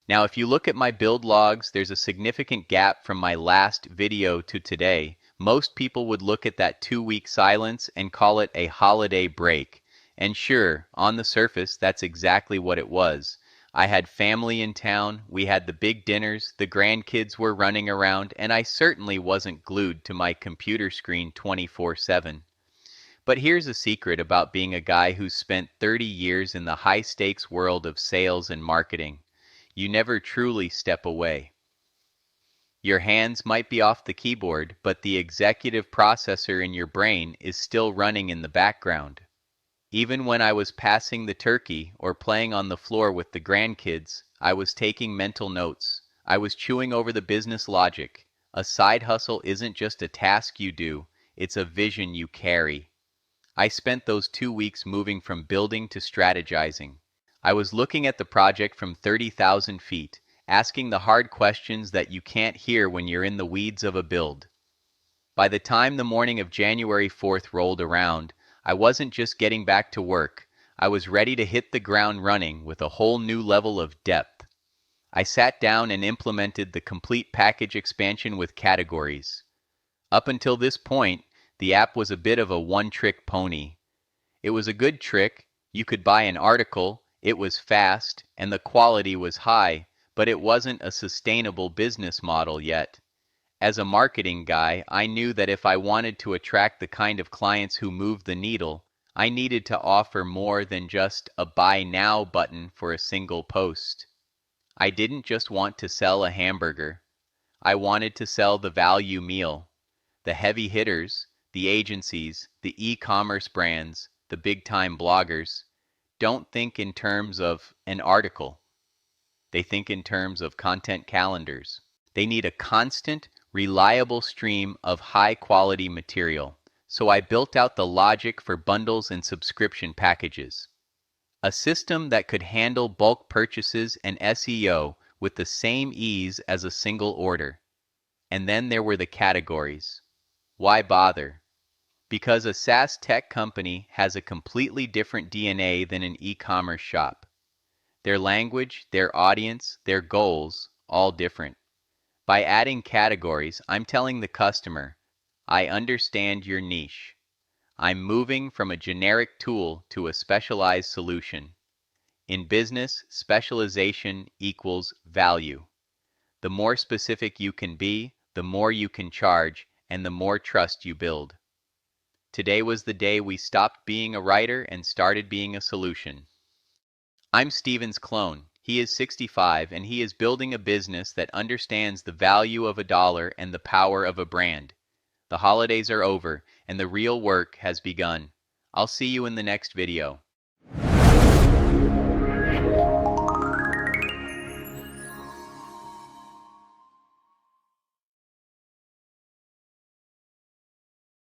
Now, if you look at my build logs, there's a significant gap from my last video to today. Most people would look at that 2-week silence and call it a holiday break. And sure, on the surface, that's exactly what it was. I had family in town, we had the big dinners, the grandkids were running around, and I certainly wasn't glued to my computer screen 24/7. But here's a secret about being a guy who's spent 30 years in the high-stakes world of sales and marketing. You never truly step away. Your hands might be off the keyboard, but the executive processor in your brain is still running in the background. Even when I was passing the turkey or playing on the floor with the grandkids, I was taking mental notes. I was chewing over the business logic. A side hustle isn't just a task you do, it's a vision you carry. I spent those 2 weeks moving from building to strategizing. I was looking at the project from 30,000 feet, asking the hard questions that you can't hear when you're in the weeds of a build. By the time the morning of January 4th rolled around, I wasn't just getting back to work. I was ready to hit the ground running with a whole new level of depth. I sat down and implemented the complete package expansion with categories. Up until this point, the app was a bit of a one-trick pony. It was a good trick. You could buy an article, it was fast, and the quality was high, but it wasn't a sustainable business model yet. As a marketing guy, I knew that if I wanted to attract the kind of clients who moved the needle, I needed to offer more than just a buy now button for a single post. I didn't just want to sell a hamburger. I wanted to sell the value meal. The heavy hitters, the agencies, the e-commerce brands, the big-time bloggers, don't think in terms of an article. They think in terms of content calendars. They need a constant, reliable stream of high-quality material. So I built out the logic for bundles and subscription packages. A system that could handle bulk purchases and SEO with the same ease as a single order. And then there were the categories. Why bother? Because a SaaS tech company has a completely different DNA than an e-commerce shop. Their language, their audience, their goals, all different. By adding categories, I'm telling the customer, I understand your niche. I'm moving from a generic tool to a specialized solution. In business, specialization equals value. The more specific you can be, the more you can charge, and the more trust you build. Today was the day we stopped being a writer and started being a solution. I'm Steven's clone. He is 65 and he is building a business that understands the value of a dollar and the power of a brand. The holidays are over and the real work has begun. I'll see you in the next video.